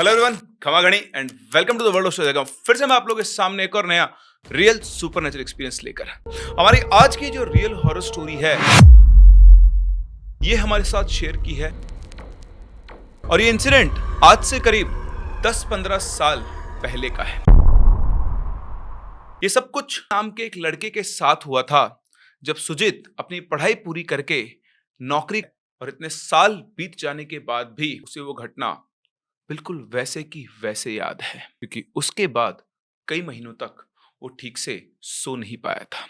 Hello everyone, खमा गणी and welcome to the world of story. फिर से मैं आप लोगों के सामने एक और नया रियल सुपरनेचुरल एक्सपीरियंस लेकर हमारी आज की जो रियल हॉरर स्टोरी है ये हमारे साथ शेयर की है। और ये इंसिडेंट आज से करीब 10-15 साल पहले का है। ये सब कुछ नाम के एक लड़के के साथ हुआ था जब सुजीत अपनी पढ़ाई पूरी करके नौकरी, और इतने साल बीत जाने के बाद भी उसे वो घटना बिल्कुल वैसे की वैसे याद है, क्योंकि उसके बाद कई महीनों तक वो ठीक से सो नहीं पाया था।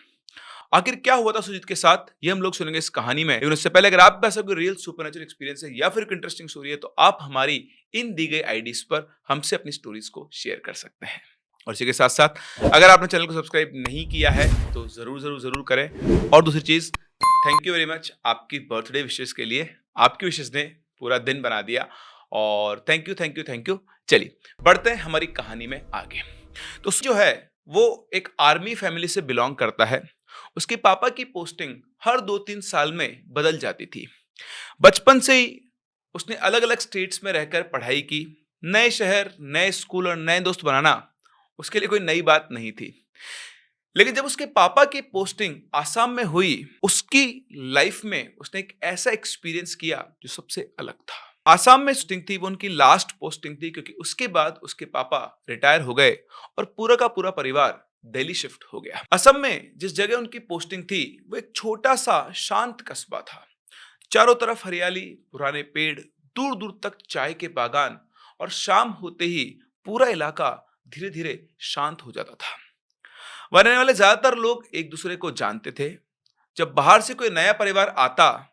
आखिर क्या हुआ था सुजीत के साथ, ये हम लोग सुनेंगे इस कहानी में। लेकिन उससे पहले अगर आपके पास कोई रियल सुपरनेचुरल एक्सपीरियंस है या फिर कोई इंटरेस्टिंग स्टोरी है तो आप हमारी इन दी गई आईडीज पर हमसे अपनी स्टोरीज को शेयर कर सकते हैं। और इसी के साथ साथ अगर आपने चैनल को सब्सक्राइब नहीं किया है तो जरूर करें। और दूसरी चीज, थैंक यू वेरी मच आपकी बर्थडे विशेष के लिए। आपकी विशेष ने पूरा दिन बना दिया और थैंक यू। चलिए बढ़ते हैं हमारी कहानी में आगे। तो जो है वो एक आर्मी फैमिली से बिलोंग करता है। उसके पापा की पोस्टिंग हर 2-3 साल में बदल जाती थी। बचपन से ही उसने अलग अलग स्टेट्स में रहकर पढ़ाई की। नए शहर, नए स्कूल और नए दोस्त बनाना उसके लिए कोई नई बात नहीं थी। लेकिन जब उसके पापा की पोस्टिंग आसाम में हुई, उसकी लाइफ में उसने एक ऐसा एक्सपीरियंस किया जो सबसे अलग था। आसाम में पोस्टिंग थी, वो उनकी लास्ट पोस्टिंग थी, क्योंकि उसके बाद उसके पापा रिटायर हो गए और पूरा का पूरा परिवार दिल्ली शिफ्ट हो गया। असम में जिस जगह उनकी पोस्टिंग थी वो एक छोटा सा शांत कस्बा था। चारों तरफ हरियाली, पुराने पेड़, दूर दूर तक चाय के बागान, और शाम होते ही पूरा इलाका धीरे धीरे शांत हो जाता था। वहां रहने वाले ज्यादातर लोग एक दूसरे को जानते थे। जब बाहर से कोई नया परिवार आता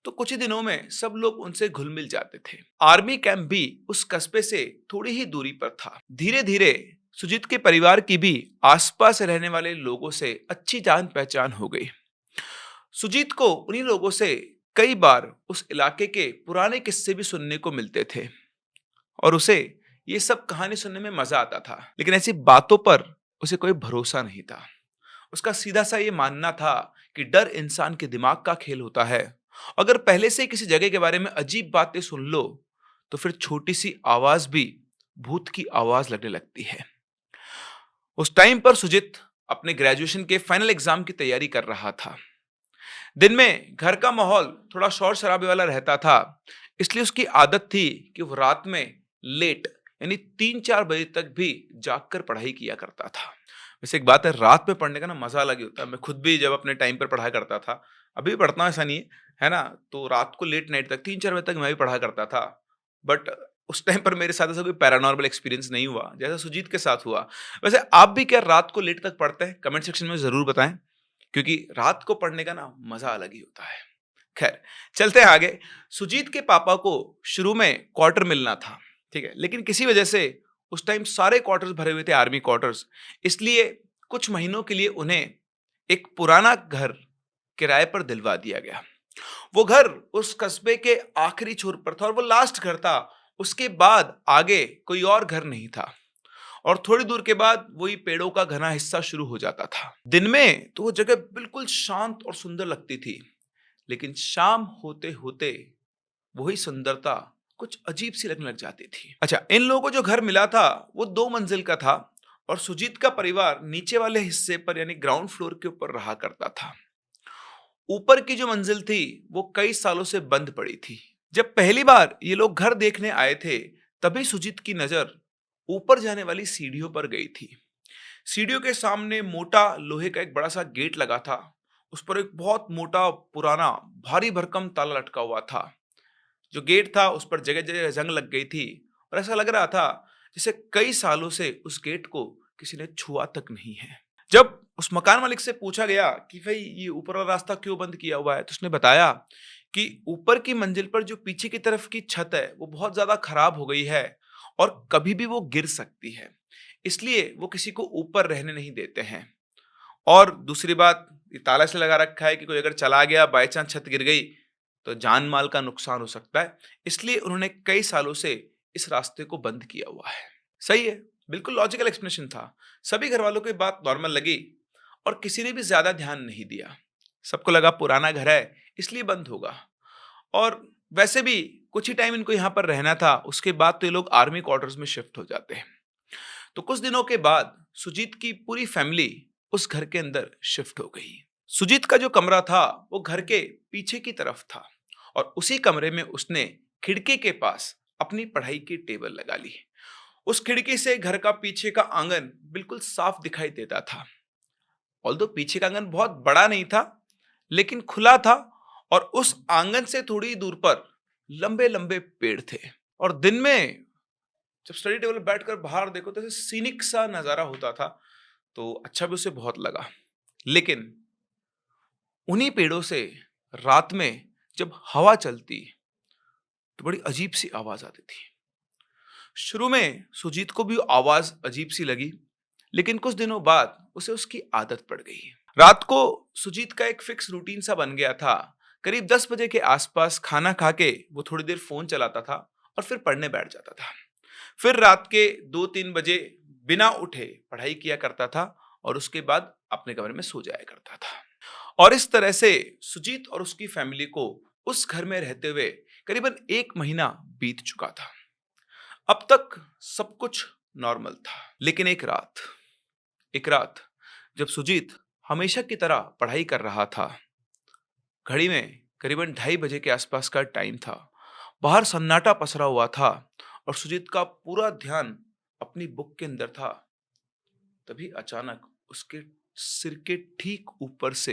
तो कुछ ही दिनों में सब लोग उनसे घुल मिल जाते थे। आर्मी कैंप भी उस कस्बे से थोड़ी ही दूरी पर था। धीरे धीरे सुजीत के परिवार की भी आसपास रहने वाले लोगों से अच्छी जान पहचान हो गई। सुजीत को उन्हीं लोगों से कई बार उस इलाके के पुराने किस्से भी सुनने को मिलते थे और उसे ये सब कहानी सुनने में मजा आता था। लेकिन ऐसी बातों पर उसे कोई भरोसा नहीं था। उसका सीधा सा ये मानना था कि डर इंसान के दिमाग का खेल होता है। अगर पहले से ही किसी जगह के बारे में अजीब बातें सुन लो तो फिर छोटी सी आवाज भी भूत की आवाज लगने लगती है। उस टाइम पर सुजीत अपने ग्रेजुएशन के फाइनल एग्जाम की तैयारी कर रहा था। दिन में घर का माहौल थोड़ा शोर शराबे वाला रहता था, इसलिए उसकी आदत थी कि वो रात में लेट यानी 3-4 बजे तक भी जागकर पढ़ाई किया करता था। वैसे एक बात है, रात में पढ़ने का ना मजा अलग ही होता है। मैं खुद भी जब अपने टाइम पर पढ़ा करता था, अभी भी पढ़ता हूं, ऐसा नहीं है ना, तो रात को लेट नाइट तक 3-4 बजे तक मैं भी पढ़ा करता था। बट उस टाइम पर मेरे साथ ऐसा कोई पैरानॉर्मल एक्सपीरियंस नहीं हुआ जैसा सुजीत के साथ हुआ। वैसे आप भी क्या रात को लेट तक पढ़ते हैं? कमेंट सेक्शन में जरूर बताएं, क्योंकि रात को पढ़ने का ना मजा अलग ही होता है। खैर, चलते हैं आगे। सुजीत के पापा को शुरू में क्वार्टर मिलना था, ठीक है, लेकिन किसी वजह से उस टाइम सारे क्वार्टर्स भरे हुए थे, आर्मी क्वार्टर्स। इसलिए कुछ महीनों के लिए उन्हें एक पुराना घर किराए पर दिलवा दिया गया। वो घर उस कस्बे के आखिरी छोर पर था और वो लास्ट घर था। उसके बाद आगे कोई और घर नहीं था और थोड़ी दूर के बाद वही पेड़ों का घना हिस्सा शुरू हो जाता था। दिन में तो वो जगह बिल्कुल शांत और सुंदर लगती थी, लेकिन शाम होते होते वही सुंदरता कुछ अजीब सी लगने लग जाती थी। अच्छा, इन लोगों को जो घर मिला था वो 2 मंजिल का था और सुजीत का परिवार नीचे वाले हिस्से पर यानी ग्राउंड फ्लोर के ऊपर रहा करता था। ऊपर की जो मंजिल थी वो कई सालों से बंद पड़ी थी। जब पहली बार ये लोग घर देखने आए थे तभी सुजीत की नजर ऊपर जाने वाली सीढ़ियों पर गई थी। सीढ़ियों के सामने मोटा लोहे का एक बड़ा सा गेट लगा था। उस पर एक बहुत मोटा पुराना भारी भरकम ताला लटका हुआ था। जो गेट था उस पर जगह जगह जंग लग गई थी और ऐसा लग रहा था जैसे कई सालों से उस गेट को किसी ने छुआ तक नहीं है। जब उस मकान मालिक से पूछा गया कि भाई ये ऊपर वाला रास्ता क्यों बंद किया हुआ है, तो उसने बताया कि ऊपर की मंजिल पर जो पीछे की तरफ की छत है वो बहुत ज्यादा खराब हो गई है और कभी भी वो गिर सकती है, इसलिए वो किसी को ऊपर रहने नहीं देते हैं। और दूसरी बात, ये ताला से लगा रखा है कि कोई अगर चला गया, बाई चांस छत गिर गई तो जान माल का नुकसान हो सकता है, इसलिए उन्होंने कई सालों से इस रास्ते को बंद किया हुआ है। सही है, बिल्कुल लॉजिकल एक्सप्लेनेशन था। सभी घर वालों को ये बात नॉर्मल लगी और किसी ने भी ज्यादा ध्यान नहीं दिया। सबको लगा पुराना घर है इसलिए बंद होगा। और वैसे भी कुछ ही टाइम इनको यहाँ पर रहना था, उसके बाद तो ये लोग आर्मी क्वार्टर्स में शिफ्ट हो जाते हैं। तो कुछ दिनों के बाद सुजीत की पूरी फैमिली उस घर के अंदर शिफ्ट हो गई। सुजीत का जो कमरा था वो घर के पीछे की तरफ था और उसी कमरे में उसने खिड़की के पास अपनी पढ़ाई की टेबल लगा ली। उस खिड़की से घर का पीछे का आंगन बिल्कुल साफ दिखाई देता था। ऑल्दो पीछे का आंगन बहुत बड़ा नहीं था, लेकिन खुला था और उस आंगन से थोड़ी दूर पर लंबे लंबे पेड़ थे। और दिन में जब स्टडी टेबल पर बैठकर बाहर देखो तो ऐसे सीनिक सा नजारा होता था, तो अच्छा भी उसे बहुत लगा। लेकिन उन्हीं पेड़ों से रात में जब हवा चलती तो बड़ी अजीब सी आवाज आती थी। शुरू में सुजीत को भी आवाज अजीब सी लगी, लेकिन कुछ दिनों बाद उसे उसकी आदत पड़ गई। रात को सुजीत का एक फिक्स रूटीन सा बन गया था। करीब 10 बजे के आसपास खाना खा के वो थोड़ी देर फोन चलाता था और फिर पढ़ने बैठ जाता था। फिर रात के 2-3 बजे बिना उठे पढ़ाई किया करता था और उसके बाद अपने कमरे में सो जाया करता था। और इस तरह से सुजीत और उसकी फैमिली को उस घर में रहते हुए करीबन 1 महीना बीत चुका था। अब तक सब कुछ नॉर्मल था, लेकिन एक रात जब सुजीत हमेशा की तरह पढ़ाई कर रहा था, घड़ी में करीबन 2:30 बजे के आसपास का टाइम था। बाहर सन्नाटा पसरा हुआ था और सुजीत का पूरा ध्यान अपनी बुक के अंदर था। तभी अचानक उसके सिर के ठीक ऊपर से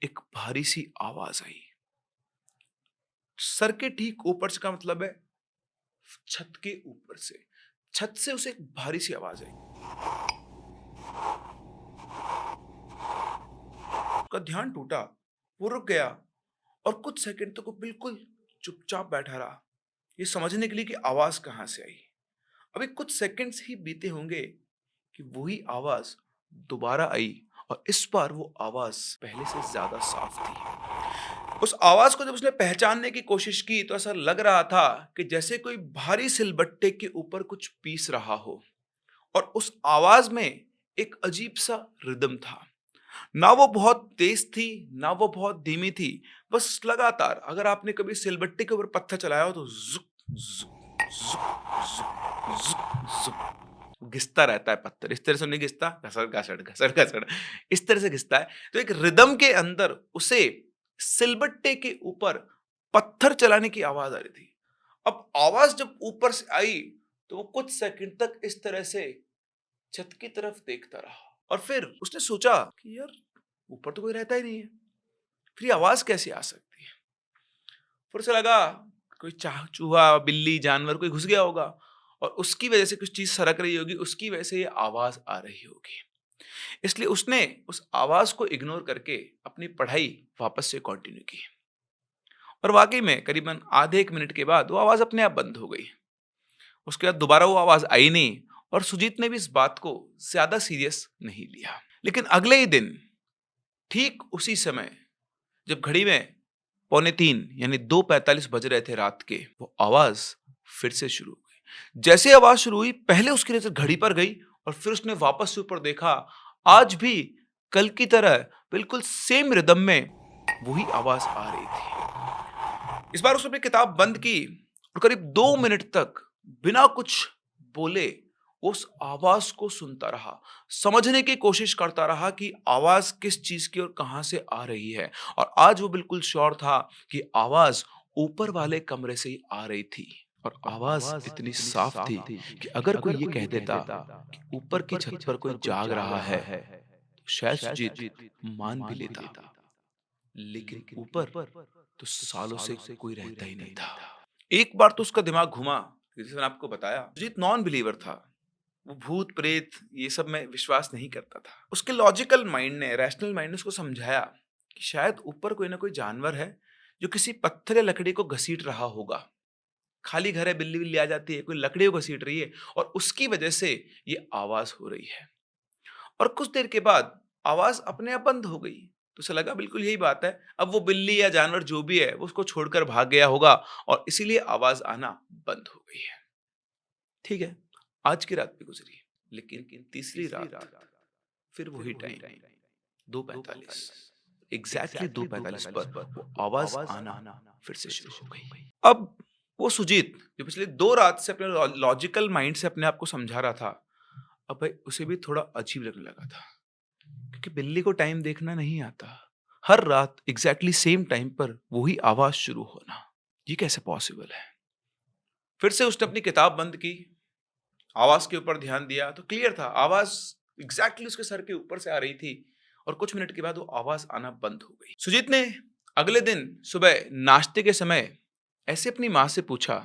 एक भारी सी आवाज आई। सर के ठीक ऊपर से का मतलब है छत के ऊपर से। छत से उसे एक भारी सी आवाज आई। उसका ध्यान टूटा, वो रुक गया और कुछ सेकंड तक वो बिल्कुल चुपचाप बैठा रहा, ये समझने के लिए कि आवाज कहां से आई। अभी कुछ सेकंड्स ही बीते होंगे कि वही आवाज दोबारा आई और इस बार वो आवाज पहले से ज्यादा साफ थी। उस आवाज को जब उसने पहचानने की कोशिश की तो ऐसा लग रहा था कि जैसे कोई भारी सिलबट्टे के ऊपर कुछ पीस रहा हो। और उस आवाज में एक अजीब सा रिदम था। ना वो बहुत तेज थी, ना वो बहुत धीमी थी, बस लगातार। अगर आपने कभी सिलबट्टे के ऊपर पत्थर चलाया हो तो जुक जुक जुक जुक जुक घिसता रहता है पत्थर। इस तरह से नहीं घिसता, घसड़ घसड़ घसड़ घसड़, इस तरह से घिसता है। तो एक रिदम के अंदर उसे सिलबट्टे के ऊपर पत्थर चलाने की आवाज आ रही थी। अब आवाज जब ऊपर से आई तो वो कुछ सेकंड तक इस तरह से छत की तरफ देखता रहा और फिर उसने सोचा कि यार ऊपर तो कोई रहता ही नहीं है, फिर ये आवाज कैसे आ सकती है। फिर उसे लगा कोई चूहा, बिल्ली, जानवर कोई घुस गया होगा और उसकी वजह से कुछ चीज सरक रही होगी, उसकी वजह से ये आवाज आ रही होगी। इसलिए उसने उस आवाज को इग्नोर करके अपनी पढ़ाई वापस से कंटिन्यू की। और वाकई में करीबन आधे 1 मिनट के बाद वो आवाज अपने आप बंद हो गई। उसके बाद दोबारा वो आवाज आई नहीं और सुजीत ने भी इस बात को ज्यादा सीरियस नहीं लिया। लेकिन अगले ही दिन ठीक उसी समय जब घड़ी में 2:45 यानी 2:45 बज रहे थे रात के, वो आवाज फिर से शुरू हो गई। जैसे आवाज शुरू हुई पहले उसकी नजर घड़ी पर गई और फिर उसने वापस से ऊपर देखा। आज भी कल की तरह बिल्कुल सेम रिदम में वही आवाज आ रही थी। इस बार उसने अपनी किताब बंद की और करीब 2 मिनट तक बिना कुछ बोले उस आवाज को सुनता रहा, समझने की कोशिश करता रहा कि आवाज किस चीज की और कहां से आ रही है। और आज वो बिल्कुल श्योर था कि आवाज ऊपर वाले कमरे से ही आ रही थी और आवाज इतनी साफ थी कि अगर कोई ये कह देता कि ऊपर की छत पर कोई जाग रहा है तो शायद सुजीत मान भी लेता। लेकिन ऊपर तो सालों से कोई रहता ही नहीं था। एक बार तो उसका दिमाग घुमा, जैसे मैंने आपको बताया सुजीत नॉन बिलीवर था। वो भूत प्रेत ये सब में विश्वास नहीं करता था। उसके लॉजिकल माइंड ने, रैशनल माइंड ने उसको समझाया कि शायद ऊपर कोई ना कोई जानवर है जो किसी पत्थर या लकड़ी को घसीट रहा होगा। खाली घर है, बिल्ली बिल्ली आ जाती है, कोई लकड़ी को घसीट रही है और उसकी वजह से ये आवाज हो रही है। और कुछ देर के बाद आवाज अपने आप बंद हो गई। तो उसे लगा बिल्कुल यही बात है, अब वो बिल्ली या जानवर जो भी है वो उसको छोड़कर भाग गया होगा और इसीलिए आवाज आना बंद हो गई है। ठीक है, आज की रात भी गुजरी, लेकिन तीसरी रात फिर वही टाइम 2:45 एग्जैक्टली 2:45 पर वो आवाज आना फिर से शुरू हो गई। अब वो सुजीत जो पिछले 2 रात से अपने लॉजिकल माइंड से अपने आप को समझा रहा था, अब भाई उसे भी थोड़ा अजीब लगने लगा था। क्योंकि बिल्ली को टाइम देखना नहीं आता। हर रात एग्ज़ैक्टली सेम टाइम पर वही आवाज़ शुरू होना, ये कैसे पॉसिबल है? फिर से उसने अपनी किताब बंद की, आवाज़ के ऊपर ध्यान दिया तो क्लियर था, आवाज़ एग्ज़ैक्टली उसके सर के ऊपर से आ रही थी और कुछ मिनट के बाद वो आवाज़ आना बंद हो गई। सुजीत ने अगले दिन सुबह नाश्ते के समय ऐसे अपनी माँ से पूछा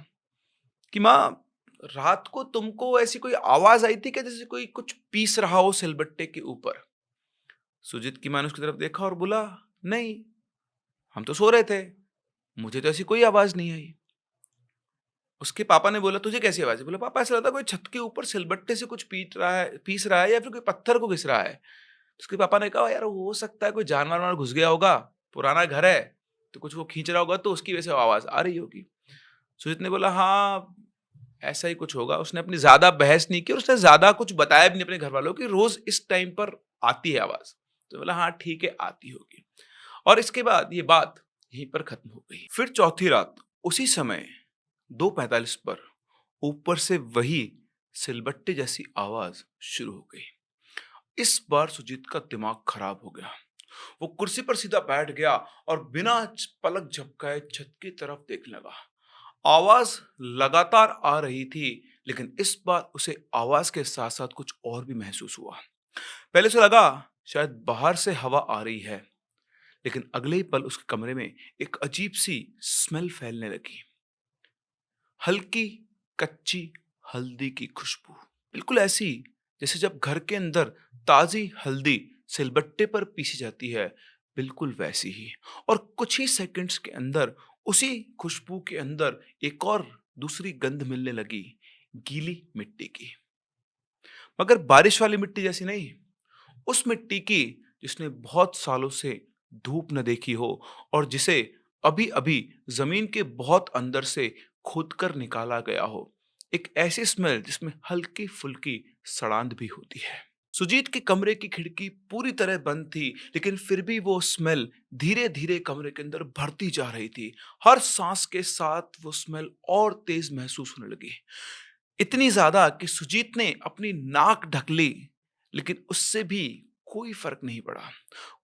कि माँ, रात को तुमको ऐसी कोई आवाज़ आई थी क्या, जैसे कोई कुछ पीस रहा हो सिलबट्टे के ऊपर? सुजीत की माँ ने उसकी तरफ देखा और बोला, नहीं, हम तो सो रहे थे, मुझे तो ऐसी कोई आवाज़ नहीं आई। उसके पापा ने बोला, तुझे कैसी आवाज़ आई? बोला, पापा ऐसा लगता है कोई छत के ऊपर सिलबट्टे से कुछ पीस रहा है या फिर कोई पत्थर को घिस रहा है। उसके पापा ने कहा, यार हो सकता है कोई जानवर घुस गया होगा, पुराना घर है, तो कुछ वो खींच रहा होगा तो उसकी वजह से आवाज़ आ रही होगी। सुजीत ने बोला, हाँ, ऐसा ही कुछ होगा। उसने अपनी ज़्यादा बहस नहीं की और उसने ज़्यादा कुछ बताया भी नहीं अपने घरवालों को कि रोज़ इस टाइम पर आती है आवाज़। तो बोला, हाँ, ठीक है, आती होगी। और इसके बाद ये बात यहीं पर खत्म हो गई। फिर चौथी रात उसी समय 2:45 पर ऊपर से वही सिलबट्टे जैसी आवाज़ शुरू हो गई। इस बार सुजीत का दिमाग खराब हो गया। वो कुर्सी पर सीधा बैठ गया और बिना पलक झपकाए छत की तरफ देखने लगा। आवाज लगातार आ रही थी, लेकिन इस बार उसे आवाज के साथ साथ कुछ और भी महसूस हुआ। पहले उसे लगा शायद बाहर से हवा आ रही है, लेकिन अगले ही पल उसके कमरे में एक अजीब सी स्मेल फैलने लगी। हल्की कच्ची हल्दी की खुशबू, बिल्कुल ऐसी जैसे जब घर के अंदर ताजी हल्दी सिलबट्टे पर पीसी जाती है, बिल्कुल वैसी ही। और कुछ ही सेकंड्स के अंदर उसी खुशबू के अंदर एक और दूसरी गंध मिलने लगी, गीली मिट्टी की। मगर बारिश वाली मिट्टी जैसी नहीं, उस मिट्टी की जिसने बहुत सालों से धूप न देखी हो और जिसे अभी अभी जमीन के बहुत अंदर से खोदकर निकाला गया हो। एक ऐसी स्मेल जिसमें हल्की फुल्की सड़ांध भी होती है। सुजीत के कमरे की खिड़की पूरी तरह बंद थी, लेकिन फिर भी वो स्मेल धीरे धीरे कमरे के अंदर भरती जा रही थी। हर सांस के साथ वो स्मेल और तेज महसूस होने लगी, इतनी ज्यादा कि सुजीत ने अपनी नाक ढक ली, लेकिन उससे भी कोई फर्क नहीं पड़ा।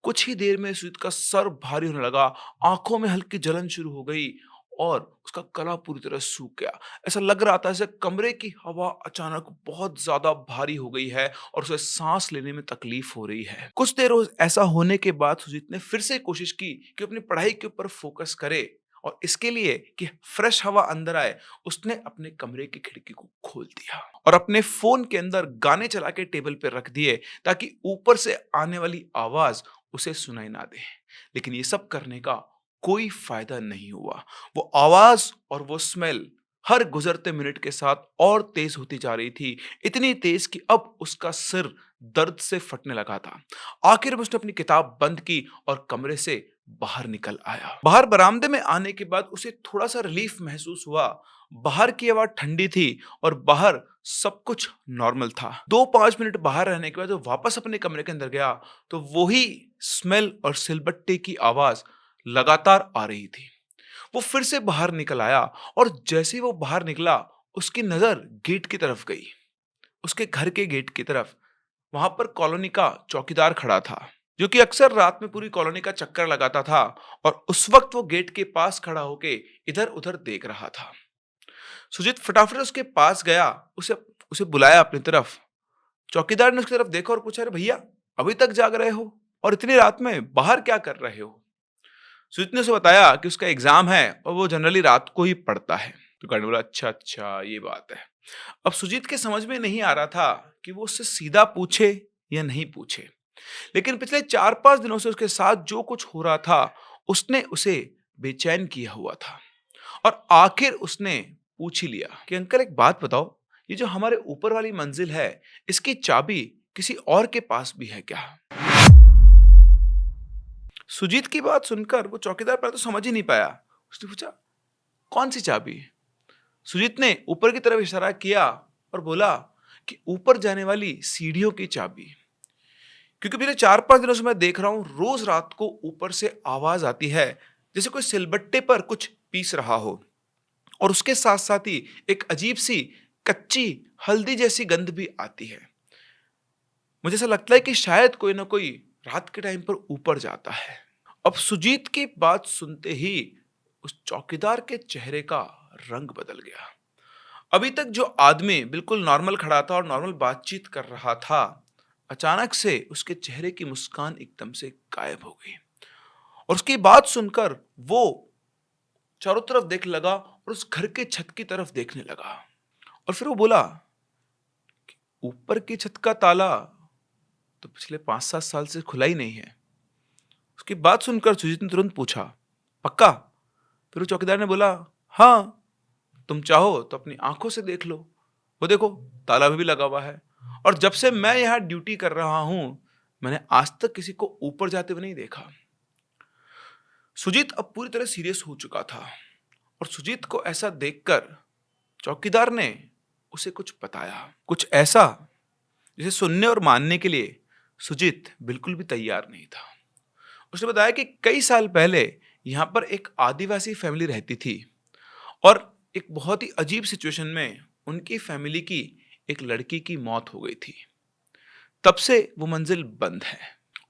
कुछ ही देर में सुजीत का सर भारी होने लगा, आंखों में हल्की जलन शुरू हो गई और उसका गला पूरी तरह सूख गया। ऐसा लग रहा था जैसे कमरे की हवा अचानक बहुत ज्यादा भारी हो गई है और उसे सांस लेने में तकलीफ हो रही है। कुछ देर ऐसा होने के बाद सुजीत ने फिर से कोशिश की कि अपनी पढ़ाई के ऊपर फोकस करे, और इसके लिए कि फ्रेश हवा अंदर आए, उसने अपने कमरे की खिड़की को खोल दिया और अपने फोन के अंदर गाने चला के टेबल पर रख दिए ताकि ऊपर से आने वाली आवाज उसे सुनाई ना दे। लेकिन ये सब करने का कोई फायदा नहीं हुआ। वो आवाज और वो स्मेल हर गुजरते मिनट के साथ और तेज होती जा रही थी, इतनी तेज कि अब उसका सिर दर्द से फटने लगा था। आखिर में उसने अपनी किताब बंद की और कमरे से बाहर निकल आया। बाहर बरामदे में आने के बाद उसे थोड़ा सा रिलीफ महसूस हुआ। बाहर की हवा ठंडी थी और बाहर सब कुछ नॉर्मल था। 2-5 मिनट बाहर रहने के बाद वो वापस अपने कमरे के अंदर गया तो वही स्मेल और सिलबट्टे की आवाज लगातार आ रही थी। वो फिर से बाहर निकल आया और जैसे ही वो बाहर निकला, उसकी नजर गेट की तरफ गई, उसके घर के गेट की तरफ। वहां पर कॉलोनी का चौकीदार खड़ा था, जो कि अक्सर रात में पूरी कॉलोनी का चक्कर लगाता था, और उस वक्त वो गेट के पास खड़ा होके इधर उधर देख रहा था। सुजीत फटाफट उसके पास गया, उसे उसे बुलाया अपनी तरफ। चौकीदार ने उसकी तरफ देखा और पूछा, अरे भैया, अभी तक जाग रहे हो और इतनी रात में बाहर क्या कर रहे हो? सुजीत ने उसे बताया कि उसका एग्जाम है और वो जनरली रात को ही पढ़ता है। तो गार्ड ने बोला, अच्छा अच्छा, ये बात है। अब सुजीत के समझ में नहीं आ रहा था कि वो उससे सीधा पूछे या नहीं पूछे, लेकिन पिछले 4-5 दिनों से उसके साथ जो कुछ हो रहा था उसने उसे बेचैन किया हुआ था। और आखिर उसने पूछ ही लिया कि अंकल, एक बात बताओ, ये जो हमारे ऊपर वाली मंजिल है, इसकी चाबी किसी और के पास भी है क्या? सुजीत की बात सुनकर वो चौकीदार पहले तो समझ ही नहीं पाया। उसने पूछा, कौन सी चाबी? सुजीत ने ऊपर की तरफ इशारा किया और बोला कि ऊपर जाने वाली सीढ़ियों की चाबी। क्योंकि पिछले 4-5 दिनों से मैं देख रहा हूं, रोज रात को ऊपर से आवाज आती है जैसे कोई सिलबट्टे पर कुछ पीस रहा हो, और उसके साथ साथ ही एक अजीब सी कच्ची हल्दी जैसी गंध भी आती है। मुझे ऐसा लगता है कि शायद कोई ना कोई रात के टाइम पर ऊपर जाता है। अब सुजीत की बात सुनते ही उस चौकीदार के चेहरे का रंग बदल गया। अभी तक जो आदमी बिल्कुल नॉर्मल खड़ा था और नॉर्मल बातचीत कर रहा था, अचानक से उसके चेहरे की मुस्कान एकदम से गायब हो गई और उसकी बात सुनकर वो चारों तरफ देखने लगा और उस घर के छत की तरफ देखने लगा और फिर वो बोला, ऊपर की छत का ताला तो पिछले 5-7 साल से खुला ही नहीं है। उसकी बात सुनकर सुजीत ने तुरंत पूछा, पक्का? फिर वो चौकीदार ने बोला, हाँ, तुम चाहो तो अपनी आंखों से देख लो, वो देखो ताला भी लगा हुआ है और जब से मैं यहाँ ड्यूटी कर रहा हूं मैंने आज तक किसी को ऊपर जाते हुए नहीं देखा। सुजीत अब पूरी तरह सीरियस हो चुका था और सुजीत को ऐसा देखकर चौकीदार ने उसे कुछ बताया, कुछ ऐसा जिसे सुनने और मानने के लिए सुजीत बिल्कुल भी तैयार नहीं था। उसने बताया कि कई साल पहले यहाँ पर एक आदिवासी फैमिली रहती थी और एक बहुत ही अजीब सिचुएशन में उनकी फैमिली की एक लड़की की मौत हो गई थी। तब से वो मंजिल बंद है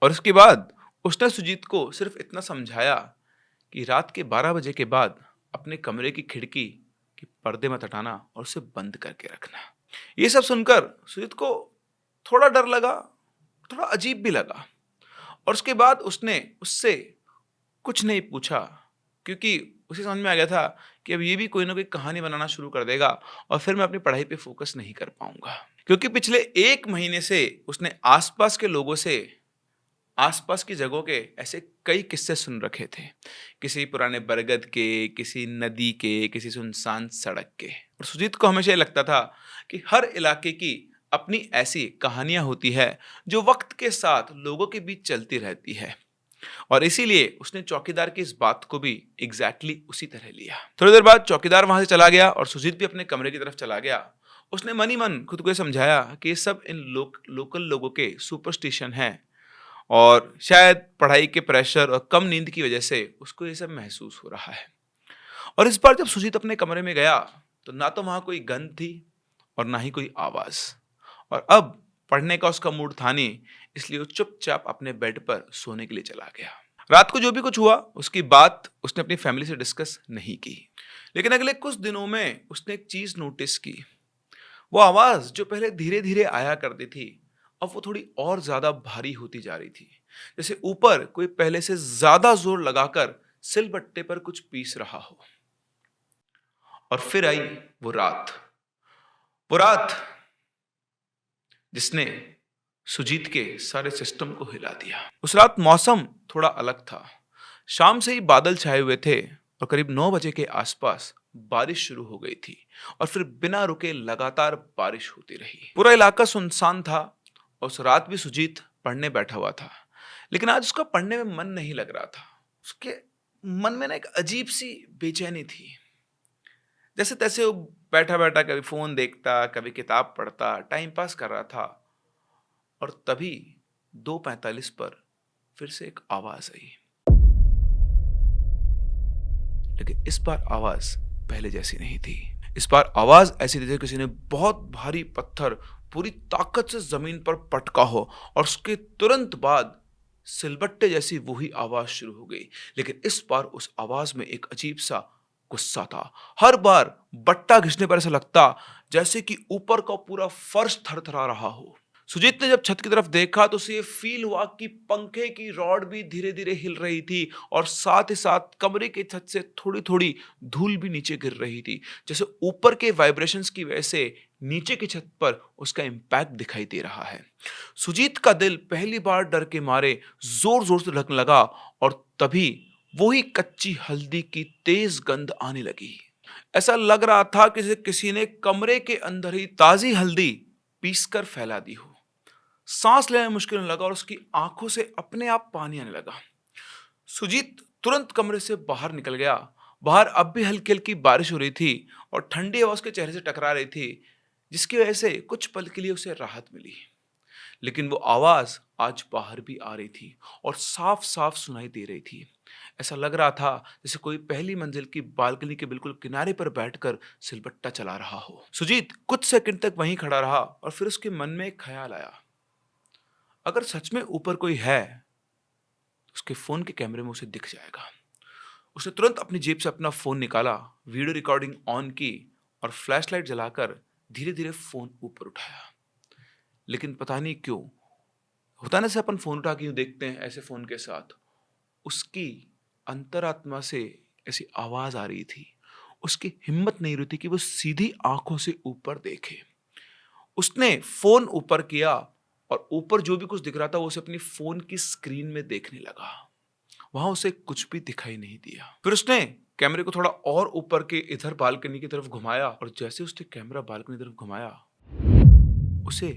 और उसके बाद उसने सुजीत को सिर्फ इतना समझाया कि रात के 12 बजे के बाद अपने कमरे की खिड़की के पर्दे मत हटाना और उसे बंद करके रखना। ये सब सुनकर सुजीत को थोड़ा डर लगा, थोड़ा अजीब भी लगा और उसके बाद उसने उससे कुछ नहीं पूछा क्योंकि उसे समझ में आ गया था कि अब ये भी कोई ना कोई कहानी बनाना शुरू कर देगा और फिर मैं अपनी पढ़ाई पे फोकस नहीं कर पाऊंगा। क्योंकि पिछले 1 महीने से उसने आसपास के लोगों से आसपास की जगहों के ऐसे कई किस्से सुन रखे थे, किसी पुराने बरगद के, किसी नदी के, किसी सुनसान सड़क के। और सुजीत को हमेशा ये लगता था कि हर इलाके की अपनी ऐसी कहानियां होती है जो वक्त के साथ लोगों के बीच चलती रहती है और इसीलिए उसने चौकीदार की इस बात को भी एग्जैक्टली उसी तरह लिया। थोड़ी देर बाद चौकीदार वहां से चला गया और सुजीत भी अपने कमरे की तरफ चला गया। उसने मन ही मन खुद को समझाया कि ये सब इन लोकल लोगों के सुपरस्टिशन हैं और शायद पढ़ाई के प्रेशर और कम नींद की वजह से उसको ये सब महसूस हो रहा है। और इस बार जब सुजीत अपने कमरे में गया तो ना तो वहां कोई गंध थी और ना ही कोई आवाज और अब पढ़ने का उसका मूड था नहीं, इसलिए वो चुपचाप अपने बेड पर सोने के लिए चला गया। रात को जो भी कुछ हुआ उसकी बात उसने अपनी फैमिली से डिस्कस नहीं की, लेकिन अगले कुछ दिनों में उसने एक चीज नोटिस की। वो आवाज जो पहले धीरे धीरे आया करती थी अब वो थोड़ी और ज्यादा भारी होती जा रही थी, जैसे ऊपर कोई पहले से ज्यादा जोर लगाकर सिलबट्टे पर कुछ पीस रहा हो। और फिर आई वो रात जिसने सुजीत के सारे सिस्टम को हिला दिया। उस रात मौसम थोड़ा अलग था। शाम से ही बादल छाए हुए थे और करीब 9 बजे के आसपास बारिश शुरू हो गई थी और फिर बिना रुके लगातार बारिश होती रही। पूरा इलाका सुनसान था और उस रात भी सुजीत पढ़ने बैठा हुआ था, लेकिन आज उसका पढ़ने में मन नहीं लग रहा था। उसके मन में ना एक अजीब सी बेचैनी थी। जैसे तैसे वो बैठा बैठा कभी फोन देखता, कभी किताब पढ़ता, टाइम पास कर रहा था और तभी 2:45 पर फिर से एक आवाज आई, लेकिन इस बार आवाज पहले जैसी नहीं थी। इस बार आवाज ऐसी थी जैसे किसी ने बहुत भारी पत्थर पूरी ताकत से जमीन पर पटका हो और उसके तुरंत बाद सिलबट्टे जैसी वही आवाज शुरू हो गई। लेकिन इस बार उस आवाज में एक अजीब सा गुस्सा था। हर बार बट्टा घिसने पर ऐसा लगता जैसे कि ऊपर का पूरा फर्श थरथरा रहा हो। सुजीत ने जब छत की तरफ देखा तो उसे ये फील हुआ कि पंखे की रॉड भी धीरे धीरे हिल रही थी और साथ ही साथ कमरे के छत से थोड़ी थोड़ी धूल भी नीचे गिर रही थी, जैसे ऊपर के वाइब्रेशंस की वजह से नीचे की छत पर उसका इंपैक्ट दिखाई दे रहा है। सुजीत का दिल पहली बार डर के मारे जोर जोर से धड़कने लगा और तभी वही कच्ची हल्दी की तेज गंध आने लगी। ऐसा लग रहा था कि किसी ने कमरे के अंदर ही ताजी हल्दी पीसकर फैला दी हो। सांस लेना मुश्किल होने लगा और उसकी आंखों से अपने आप पानी आने लगा। सुजीत तुरंत कमरे से बाहर निकल गया। बाहर अब भी हल्की हल्की बारिश हो रही थी और ठंडी हवा उसके चेहरे से टकरा रही थी, जिसकी वजह से कुछ पल के लिए उसे राहत मिली। लेकिन वो आवाज आज बाहर भी आ रही थी और साफ साफ सुनाई दे रही थी। ऐसा लग रहा था जैसे कोई पहली मंजिल की बालकनी के बिल्कुल किनारे पर बैठकर सिलबट्टा चला रहा हो। सुजीत कुछ सेकंड तक वहीं खड़ा रहा और फिर उसके मन में एक ख्याल आया, अगर सच में ऊपर कोई है तो उसके फोन के कैमरे में उसे दिख जाएगा। उसने तुरंत अपनी जेब से अपना फोन निकाला, वीडियो रिकॉर्डिंग ऑन की और फ्लैशलाइट जलाकर धीरे धीरे फोन ऊपर उठाया। लेकिन पता नहीं क्यों, होता ना से अपन फोन उठा के यूं देखते हैं ऐसे फोन के साथ, उसकी अंतरात्मा से ऐसी आवाज आ रही थी। उसकी हिम्मत नहीं रही थी कि वो सीधी आंखों से ऊपर देखे। उसने फोन ऊपर किया और ऊपर जो भी कुछ दिख रहा था वो उसे अपनी फोन की स्क्रीन में देखने लगा। वहां उसे कुछ भी दिखाई नहीं दिया। फिर उसने कैमरे को थोड़ा और ऊपर के इधर बालकनी की तरफ घुमाया और जैसे उसने कैमरा बालकनी की तरफ घुमाया, उसे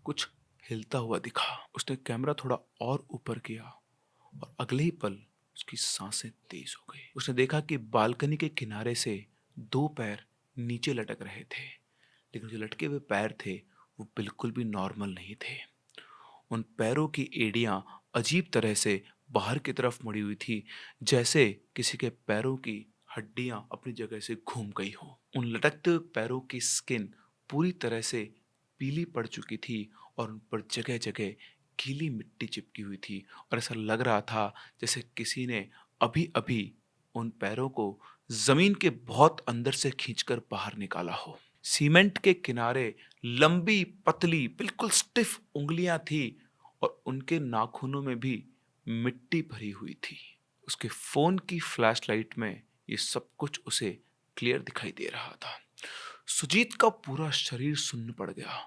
कुछ हिलता हुआ दिखा। उसने कैमरा थोड़ा और ऊपर किया और अगले ही पल उसकी सांसें तेज हो गई। उसने देखा कि बालकनी के किनारे से दो पैर नीचे लटक रहे थे, लेकिन जो लटके हुए पैर थे वो बिल्कुल भी नॉर्मल नहीं थे। उन पैरों की एड़ियां अजीब तरह से बाहर की तरफ मुड़ी हुई थी, जैसे किसी के पैरों की हड्डियां अपनी जगह से घूम गई हो। उन लटकते हुए पैरों की स्किन पूरी तरह से पीली पड़ चुकी थी और उन पर जगह जगह गीली मिट्टी चिपकी हुई थी और ऐसा लग रहा था जैसे किसी ने अभी अभी उन पैरों को जमीन के बहुत अंदर से खींचकर बाहर निकाला हो। सीमेंट के किनारे लंबी पतली बिल्कुल स्टिफ उंगलियां थी और उनके नाखूनों में भी मिट्टी भरी हुई थी। उसके फोन की फ्लैशलाइट में ये सब कुछ उसे क्लियर दिखाई दे रहा था। सुजीत का पूरा शरीर सुन्न पड़ गया।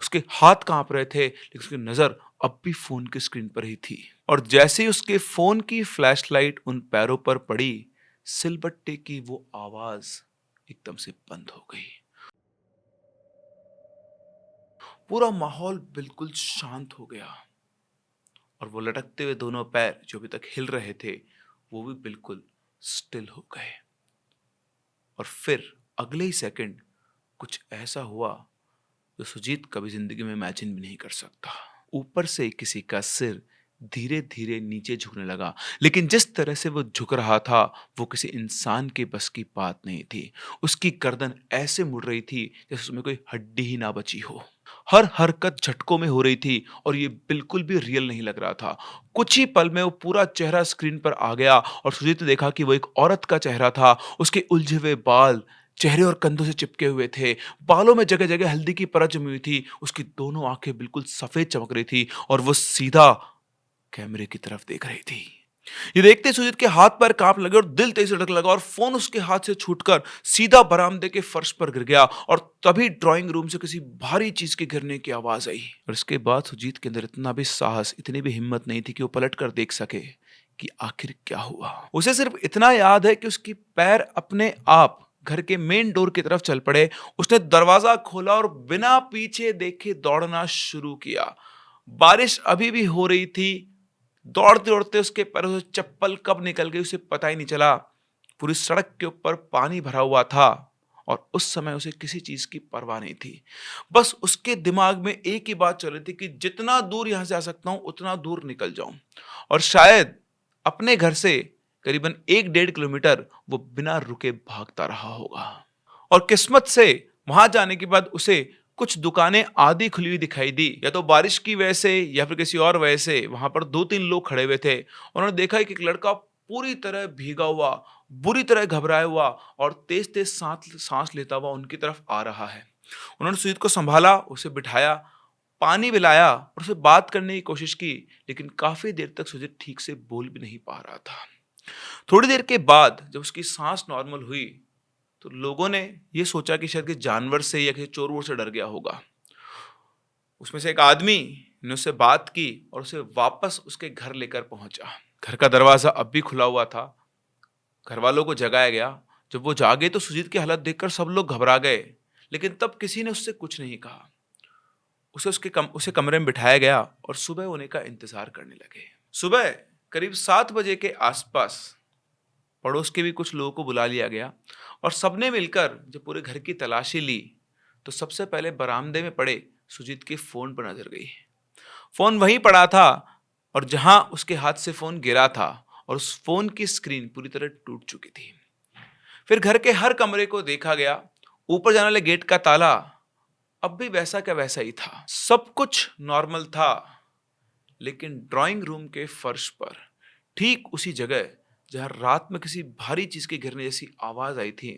उसके हाथ कांप रहे थे, लेकिन उसकी नजर अब भी फोन की स्क्रीन पर ही थी। और जैसे ही उसके फोन की फ्लैशलाइट उन पैरों पर पड़ी, सिलबट्टे की वो आवाज एकदम से बंद हो गई। पूरा माहौल बिल्कुल शांत हो गया और वो लटकते हुए दोनों पैर जो अभी तक हिल रहे थे वो भी बिल्कुल स्टिल हो गए। और फिर अगले ही सेकंड कुछ ऐसा हुआ जो सुजीत कभी जिंदगी में इमेजिन भी नहीं कर सकता। ऊपर से किसी का सिर धीरे धीरे नीचे झुकने लगा, लेकिन जिस तरह से वो झुक रहा था वो किसी इंसान के बस की बात नहीं थी। उसकी गर्दन ऐसे मुड़ रही थी जैसे उसमें कोई हड्डी ही ना बची हो। हर हरकत झटकों में हो रही थी और ये बिल्कुल भी रियल नहीं लग रहा था। कुछ ही पल में वो पूरा चेहरा स्क्रीन पर आ गया और सुजीत ने देखा कि वो एक औरत का चेहरा था। उसके उलझे हुए बाल चेहरे और कंधों से चिपके हुए थे। बालों में जगह जगह हल्दी की परत जमी हुई थी। उसकी दोनों आंखें बिल्कुल सफेद चमक रही थी और वो सीधा कैमरे की तरफ देख रही थी। ये देखते ही सुजीत के हाथ पैर कांप लगे और दिल तेज धड़कने लगा और फोन उसके हाथ से छूटकर सीधा बरामदे के फर्श पर गिर गया। और तभी ड्राइंग रूम से किसी भारी चीज के गिरने की आवाज आई और इसके बाद सुजीत के अंदर इतना भी साहस, इतनी भी हिम्मत नहीं थी कि वो पलट कर देख सके कि आखिर क्या हुआ। उसे सिर्फ इतना याद है कि उसकी पैर अपने आप घर के मेन डोर की तरफ चल पड़े। उसने दरवाजा खोला और बिना पीछे देखे दौड़ना शुरू किया। बारिश अभी भी हो रही थी। दौड़ते दौड़ते उसके पैरों से चप्पल कब निकल गई उसे पता ही नहीं चला। पूरी सड़क के ऊपर पानी भरा हुआ था और उस समय उसे किसी चीज की परवाह नहीं थी। बस उसके दिमाग में एक ही बात चल रही थी कि जितना दूर यहां से आ सकता हूं उतना दूर निकल जाऊं। और शायद अपने घर से करीबन 1-1.5 किलोमीटर वो बिना रुके भागता रहा होगा। और किस्मत से वहां जाने के बाद उसे कुछ दुकानें आधी खुली हुई दिखाई दी। या तो बारिश की वजह से या फिर किसी और वजह से वहां पर 2-3 लोग खड़े हुए थे। उन्होंने देखा कि एक लड़का पूरी तरह भीगा हुआ, बुरी तरह घबराया हुआ और तेज तेज सांस लेता हुआ उनकी तरफ आ रहा है। उन्होंने सुजीत को संभाला, उसे बिठाया, पानी पिलाया और उसे बात करने की कोशिश की, लेकिन काफी देर तक सुजीत ठीक से बोल भी नहीं पा रहा था। थोड़ी देर के बाद जब उसकी सांस नॉर्मल हुई तो लोगों ने यह सोचा कि शायद किसी जानवर से या किसी चोर वोर से डर गया होगा। उसमें से एक आदमी ने उससे बात की और उसे वापस उसके घर लेकर पहुंचा। घर का दरवाजा अब भी खुला हुआ था। घर वालों को जगाया गया। जब वो जागे तो सुजीत की हालत देखकर सब लोग घबरा गए, लेकिन तब किसी ने उससे कुछ नहीं कहा। उसे कमरे में बिठाया गया और सुबह होने का इंतजार करने लगे। सुबह करीब 7 बजे के आसपास पड़ोस के भी कुछ लोगों को बुला लिया गया और सबने मिलकर जब पूरे घर की तलाशी ली तो सबसे पहले बरामदे में पड़े सुजीत के फोन पर नजर गई। फोन वहीं पड़ा था और जहां उसके हाथ से फोन गिरा था, और उस फोन की स्क्रीन पूरी तरह टूट चुकी थी। फिर घर के हर कमरे को देखा गया। ऊपर जाने वाले गेट का ताला अब भी वैसा का वैसा ही था। सब कुछ नॉर्मल था, लेकिन ड्राइंग रूम के फर्श पर ठीक उसी जगह जहां रात में किसी भारी चीज के गिरने जैसी आवाज आई थी,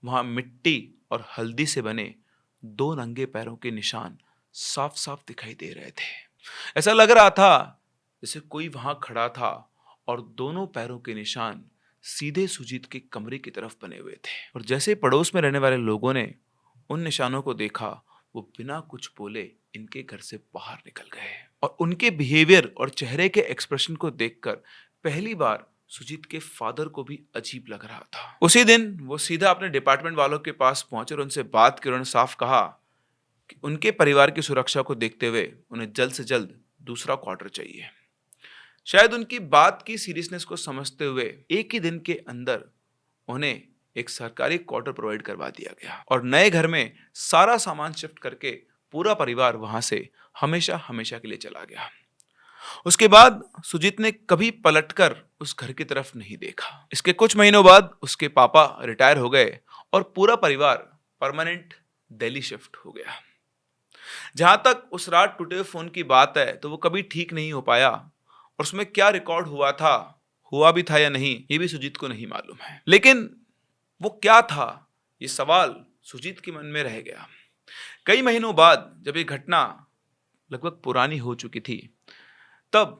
वहां मिट्टी और हल्दी से बने दो नंगे पैरों के निशान साफ साफ दिखाई दे रहे थे। ऐसा लग रहा था जैसे कोई वहां खड़ा था और दोनों पैरों के निशान सीधे सुजीत के कमरे की तरफ बने हुए थे। और जैसे पड़ोस में रहने वाले लोगों ने उन निशानों को देखा, वो बिना कुछ बोले इनके घर से बाहर निकल गए। और उनके बिहेवियर और चेहरे के एक्सप्रेशन को देखकर पहली बार सुजीत के फादर को भी अजीब लग रहा था। उसी दिन वो सीधा अपने डिपार्टमेंट वालों के पास पहुंचे और उनसे बात की। उन्होंने साफ कहा कि उनके परिवार की सुरक्षा को देखते हुए उन्हें जल्द से जल्द दूसरा क्वार्टर चाहिए। शायद उनकी बात की सीरियसनेस को समझते हुए एक ही दिन के अंदर उन्हें एक सरकारी क्वार्टर प्रोवाइड करवा दिया गया और नए घर में सारा सामान शिफ्ट करके पूरा परिवार वहां से हमेशा हमेशा के लिए चला गया। उसके बाद सुजीत ने कभी पलटकर उस घर की तरफ नहीं देखा। इसके कुछ महीनों बाद उसके पापा रिटायर हो गए और पूरा परिवार परमानेंट दिल्ली शिफ्ट हो गया। जहां तक उस रात टूटे हुए फोन की बात है, तो वो कभी ठीक नहीं हो पाया और उसमें क्या रिकॉर्ड हुआ भी था या नहीं, ये भी सुजीत को नहीं मालूम है। लेकिन वो क्या था, ये सवाल सुजीत के मन में रह गया। कई महीनों बाद जब ये घटना लगभग पुरानी हो चुकी थी, तब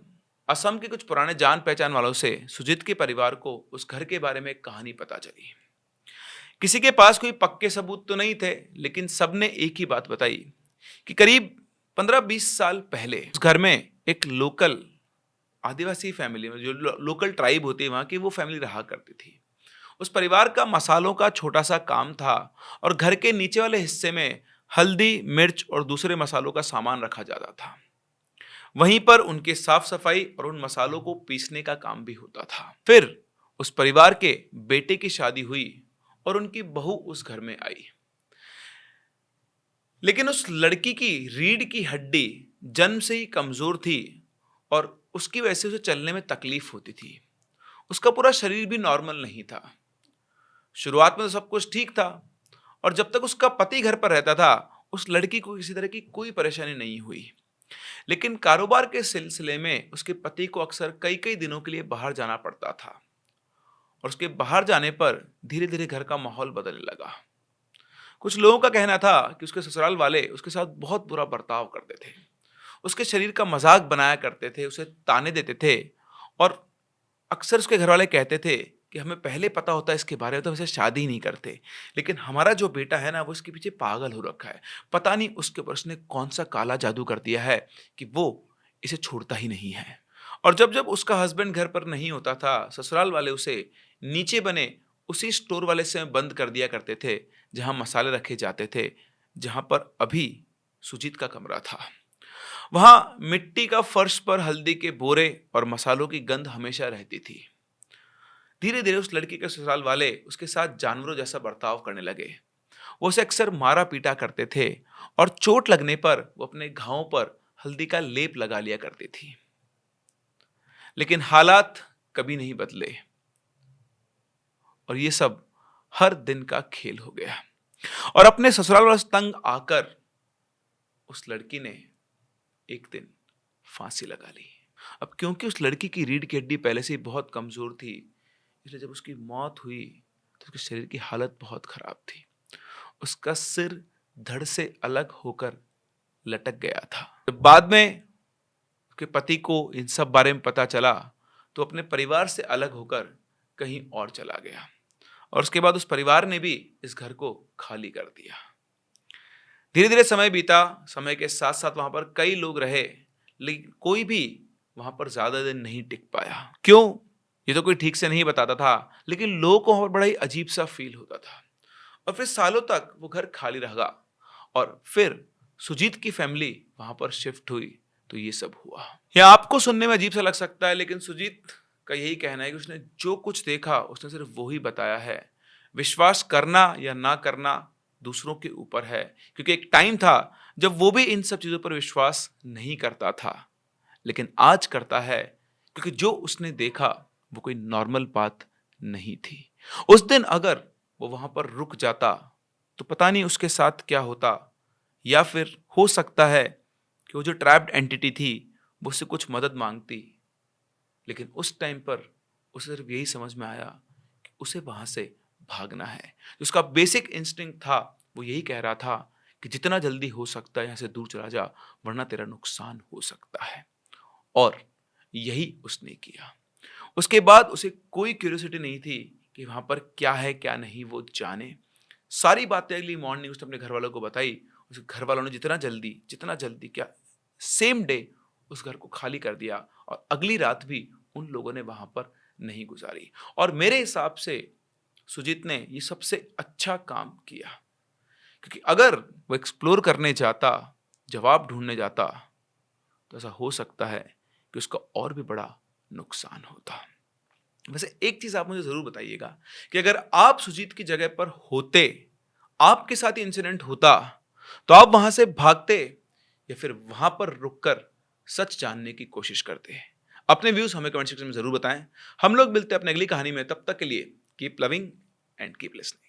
असम के कुछ पुराने जान पहचान वालों से सुजीत के परिवार को उस घर के बारे में एक कहानी पता चली। किसी के पास कोई पक्के सबूत तो नहीं थे, लेकिन सबने एक ही बात बताई कि करीब 15-20 साल पहले उस घर में एक लोकल आदिवासी फैमिली में, जो लोकल ट्राइब होती है वहां की, वो फैमिली रहा करती थी। उस परिवार का मसालों का छोटा सा काम था और घर के नीचे वाले हिस्से में हल्दी, मिर्च और दूसरे मसालों का सामान रखा जाता था। वहीं पर उनके साफ सफाई और उन मसालों को पीसने का काम भी होता था। फिर उस परिवार के बेटे की शादी हुई और उनकी बहू उस घर में आई। लेकिन उस लड़की की रीढ़ की हड्डी जन्म से ही कमजोर थी और उसकी वजह से उसे चलने में तकलीफ होती थी। उसका पूरा शरीर भी नॉर्मल नहीं था। शुरुआत में तो सब कुछ ठीक था और जब तक उसका पति घर पर रहता था, उस लड़की को किसी तरह की कोई परेशानी नहीं हुई। लेकिन कारोबार के सिलसिले में उसके पति को अक्सर कई कई दिनों के लिए बाहर जाना पड़ता था और उसके बाहर जाने पर धीरे धीरे घर का माहौल बदलने लगा। कुछ लोगों का कहना था कि उसके ससुराल वाले उसके साथ बहुत बुरा बर्ताव करते थे, उसके शरीर का मजाक बनाया करते थे, उसे ताने देते थे और अक्सर उसके घर वाले कहते थे कि हमें पहले पता होता है इसके बारे में तो वैसे शादी ही नहीं करते, लेकिन हमारा जो बेटा है ना, वो इसके पीछे पागल हो रखा है। पता नहीं उसके ऊपर उसने कौन सा काला जादू कर दिया है कि वो इसे छोड़ता ही नहीं है। और जब जब उसका हस्बैंड घर पर नहीं होता था, ससुराल वाले उसे नीचे बने उसी स्टोर वाले से बंद कर दिया करते थे जहां मसाले रखे जाते थे, जहां पर अभी सुजीत का कमरा था। वहां मिट्टी का फर्श पर हल्दी के बोरे और मसालों की गंध हमेशा रहती थी। धीरे धीरे उस लड़की के ससुराल वाले उसके साथ जानवरों जैसा बर्ताव करने लगे। वो उसे अक्सर मारा पीटा करते थे और चोट लगने पर वो अपने घावों पर हल्दी का लेप लगा लिया करती थी। लेकिन हालात कभी नहीं बदले और ये सब हर दिन का खेल हो गया। और अपने ससुराल वालों से तंग आकर उस लड़की ने एक दिन फांसी लगा ली। अब क्योंकि उस लड़की की रीढ़ की हड्डी पहले से ही बहुत कमजोर थी, इसलिए जब उसकी मौत हुई तो उसके शरीर की हालत बहुत खराब थी। उसका सिर धड़ से अलग होकर लटक गया था। जब बाद में उसके पति को इन सब बारे में पता चला तो अपने परिवार से अलग होकर कहीं और चला गया और उसके बाद उस परिवार ने भी इस घर को खाली कर दिया। धीरे धीरे समय बीता। समय के साथ साथ वहां पर कई लोग रहे, लेकिन कोई भी वहां पर ज्यादा दिन नहीं टिक पाया। क्यों, ये तो कोई ठीक से नहीं बताता था, लेकिन लोगों को वहां पर बड़ा ही अजीब सा फील होता था। और फिर सालों तक वो घर खाली रहा और फिर सुजीत की फैमिली वहां पर शिफ्ट हुई तो ये सब हुआ। यह आपको सुनने में अजीब सा लग सकता है, लेकिन सुजीत का यही कहना है कि उसने जो कुछ देखा उसने सिर्फ वो ही बताया है। विश्वास करना या ना करना दूसरों के ऊपर है, क्योंकि एक टाइम था जब वो भी इन सब चीज़ों पर विश्वास नहीं करता था, लेकिन आज करता है, क्योंकि जो उसने देखा वो कोई नॉर्मल बात नहीं थी। उस दिन अगर वो वहाँ पर रुक जाता, तो पता नहीं उसके साथ क्या होता, या फिर हो सकता है कि वो जो ट्रैप्ड एंटिटी थी, वो उससे कुछ मदद माँगती। लेकिन उस टाइम पर उसे सिर्फ यही समझ में आया कि उसे वहाँ से भागना है। उसका बेसिक इंस्टिंक्ट था, वो यही कह रहा था कि जितना जल्दी हो सकता है यहाँ से दूर चला जा, वरना तेरा नुकसान हो सकता है। और यही उसने किया। उसके बाद उसे कोई क्यूरियोसिटी नहीं थी कि वहाँ पर क्या है, क्या नहीं वो जाने। सारी बातें अगली मॉर्निंग उसने अपने घरवालों को बताई। उसके घरवालों ने जितना जल्दी क्या, सेम डे उस घर को खाली कर दिया और अगली रात भी उन लोगों ने वहाँ पर नहीं गुज़ारी। और मेरे हिसाब से सुजीत ने ये सबसे अच्छा काम किया, क्योंकि अगर वो एक्सप्लोर करने जाता, जवाब ढूँढने जाता, तो ऐसा हो सकता है कि उसका और भी बड़ा नुकसान होता। वैसे एक चीज़ आप मुझे ज़रूर बताइएगा कि अगर आप सुजीत की जगह पर होते, आपके साथ ये इंसिडेंट होता, तो आप वहाँ से भागते या फिर वहाँ पर रुककर सच जानने की कोशिश करते? अपने व्यूज़ हमें कमेंट सेक्शन में ज़रूर बताएँ। हम लोग मिलते हैं अपनी अगली कहानी में, तब तक के लिए keep loving and keep listening.